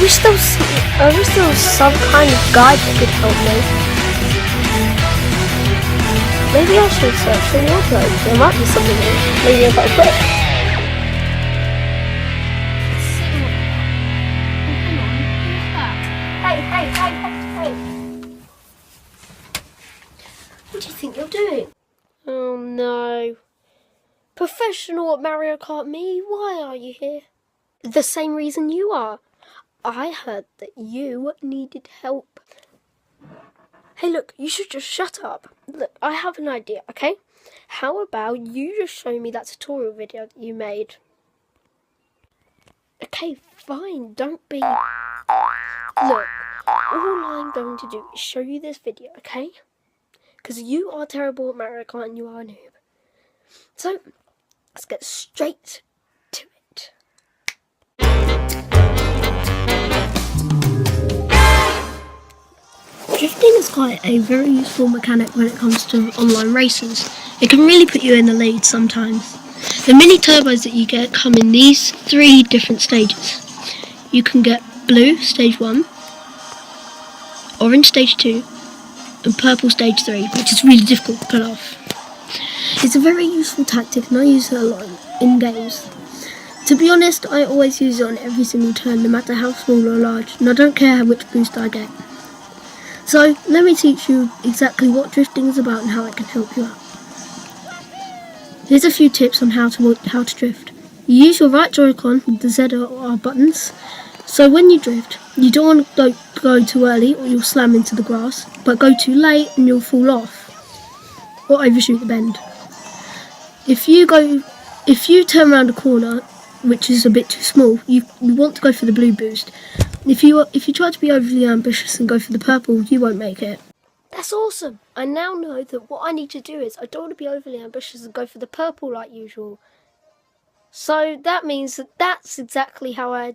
I wish there was some kind of guide that could help me. Maybe I should search for wardrobes. There might be something in it. Maybe if I quit. Hey. What do you think you're doing? Oh no. Professional at Mario Kart me, why are you here? The same reason you are. I heard that you needed help. Hey look, you should just shut up. Look, I have an idea, okay? How about you just show me that tutorial video that you made? Okay, fine, don't be... Look, all I'm going to do is show you this video, okay? Because you are terrible at Mario Kart and you are a noob. So, let's get straight to it. Drifting is quite a very useful mechanic when it comes to online races. It can really put you in the lead sometimes. The mini turbos that you get come in these 3 different stages. You can get blue, stage 1, orange, stage 2, and purple, stage 3, which is really difficult to pull off. It's a very useful tactic and I use it a lot in games. To be honest, I always use it on every single turn, no matter how small or large, and I don't care which boost I get. So, let me teach you exactly what drifting is about and how it can help you out. Here's a few tips on how to drift. You use your right Joy-Con with the Z or R buttons. So when you drift, you don't want to go too early or you'll slam into the grass, but go too late and you'll fall off or overshoot the bend. If you turn around a corner, which is a bit too small, you want to go for the blue boost. If you try to be overly ambitious and go for the purple, you won't make it. That's awesome! I now know that what I need to do is I don't want to be overly ambitious and go for the purple like usual. So that means that that's exactly how I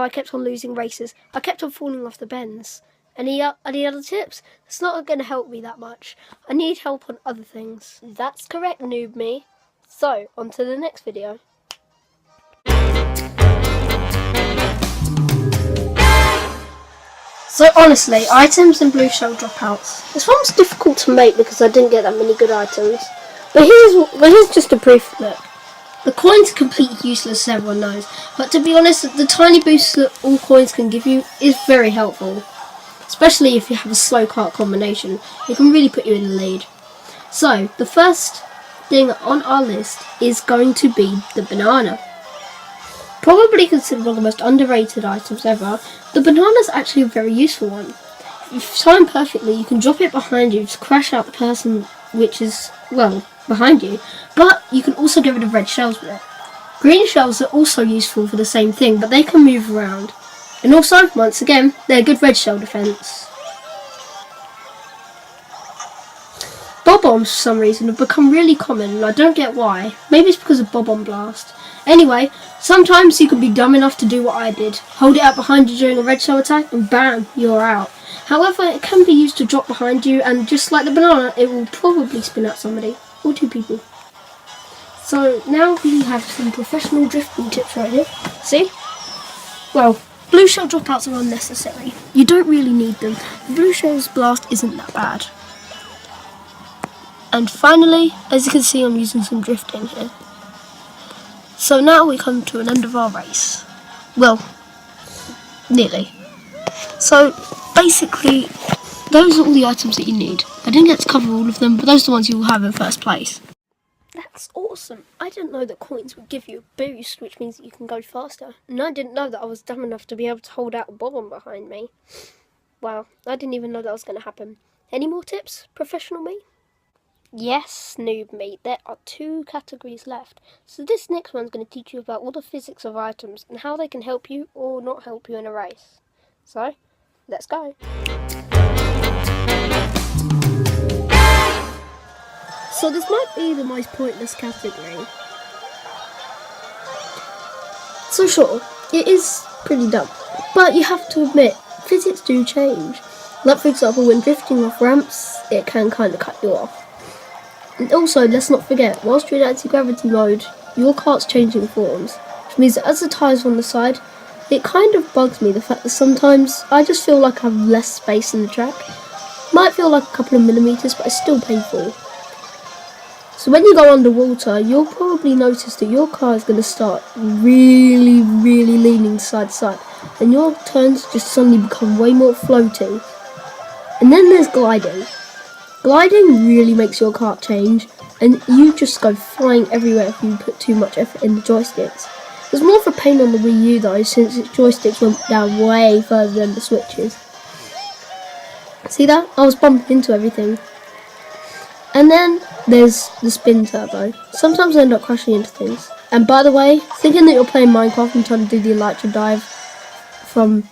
kept on losing races. I kept on falling off the bends. Any other tips? It's not going to help me that much. I need help on other things. That's correct, noob me. So, on to the next video. So honestly, items in blue shell dropouts. This one's difficult to make because I didn't get that many good items. But here's just a proof of it. The coins are completely useless, as everyone knows. But to be honest, the tiny boost that all coins can give you is very helpful. Especially if you have a slow kart combination. It can really put you in the lead. So, the first thing on our list is going to be the banana. Probably considered one of the most underrated items ever, the banana is actually a very useful one. If you time perfectly, you can drop it behind you to crash out the person which is, well, behind you, but you can also get rid of red shells with it. Green shells are also useful for the same thing, but they can move around. And also, once again, they're good red shell defense. Bob-ombs, for some reason, have become really common, and I don't get why. Maybe it's because of Bob-omb Blast. Anyway, sometimes you can be dumb enough to do what I did. Hold it out behind you during a red shell attack, and bam, you're out. However, it can be used to drop behind you, and just like the banana, it will probably spin out somebody, or 2 people. So, now we have some professional drifting tips right here. See? Well, blue shell dropouts are unnecessary. You don't really need them. The blue shell's blast isn't that bad. And finally, as you can see, I'm using some drifting here. So now we come to an end of our race. Well, nearly. So basically, those are all the items that you need. I didn't get to cover all of them, but those are the ones you will have in first place. That's awesome. I didn't know that coins would give you a boost, which means that you can go faster. And I didn't know that I was dumb enough to be able to hold out a bomb behind me. Wow, I didn't even know that was going to happen. Any more tips, professional me? Yes, noob me, there are 2 categories left. So this next one's going to teach you about all the physics of items and how they can help you or not help you in a race. So, let's go. So this might be the most pointless category. So sure, it is pretty dumb. But you have to admit, physics do change. Like for example, when drifting off ramps, it can kind of cut you off. And also, let's not forget, whilst you're in anti-gravity mode, your kart's changing forms, which means that as the tyres on the side, It kind of bugs me, the fact that sometimes I just feel like I have less space in the track. Might feel like a couple of millimetres, but it's still painful. So when you go underwater, you'll probably notice that your car is going to start really, really leaning side to side. And your turns just suddenly become way more floaty. And then there's gliding. Gliding really makes your kart change, and you just go flying everywhere if you put too much effort in the joysticks. There's more of a pain on the Wii U though, since its joysticks went down way further than the Switch's. See that? I was bumping into everything. And then there's the spin turbo. Sometimes I end up crashing into things. And by the way, thinking that you're playing Minecraft and trying to do the Elytra dive from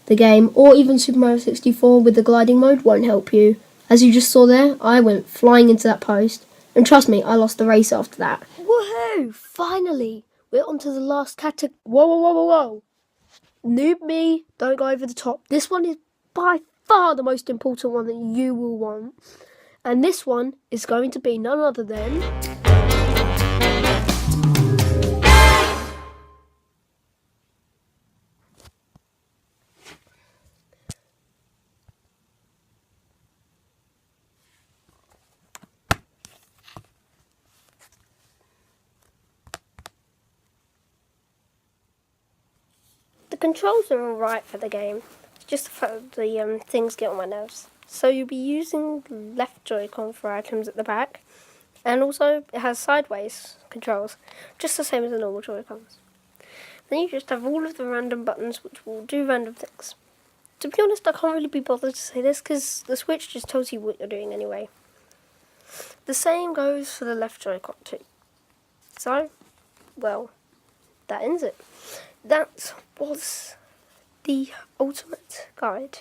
the game, or even Super Mario 64 with the gliding mode, won't help you. As you just saw there, I went flying into that post. And trust me, I lost the race after that. Woohoo! Finally! We're onto the last category. Whoa, whoa, whoa, whoa, whoa! Noob me, don't go over the top. This one is by far the most important one that you will want. And this one is going to be none other than... The controls are alright for the game. It's just the fact that the things get on my nerves. So you'll be using the left Joy-Con for items at the back. And also it has sideways controls, just the same as the normal Joy-Cons. Then you just have all of the random buttons which will do random things. To be honest, I can't really be bothered to say this because the Switch just tells you what you're doing anyway. The same goes for the left Joy-Con too. So, well, that ends it. That was the ultimate guide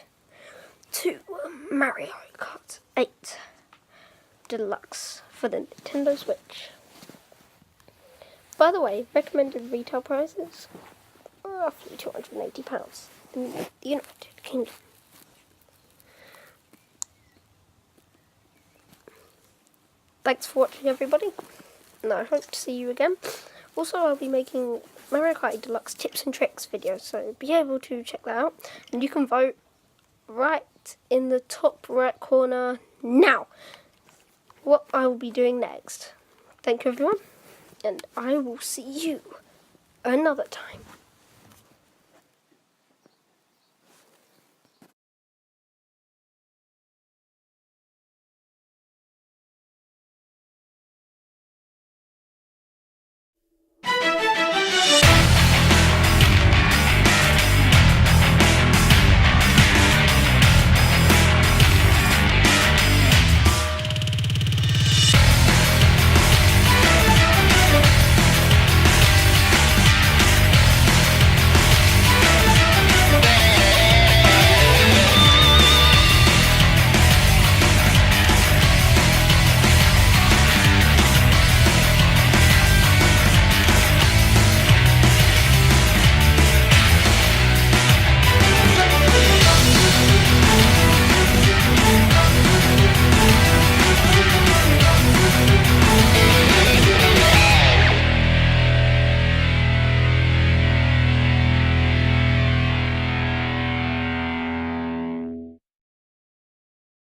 to Mario Kart 8 Deluxe for the Nintendo Switch. By the way, recommended retail prices are roughly £280 in the United Kingdom. Thanks for watching, everybody, and I hope to see you again. Also, I'll be making Mario Kart 8 Deluxe tips and tricks videos, so be able to check that out. And you can vote right in the top right corner now what I will be doing next. Thank you, everyone, and I will see you another time.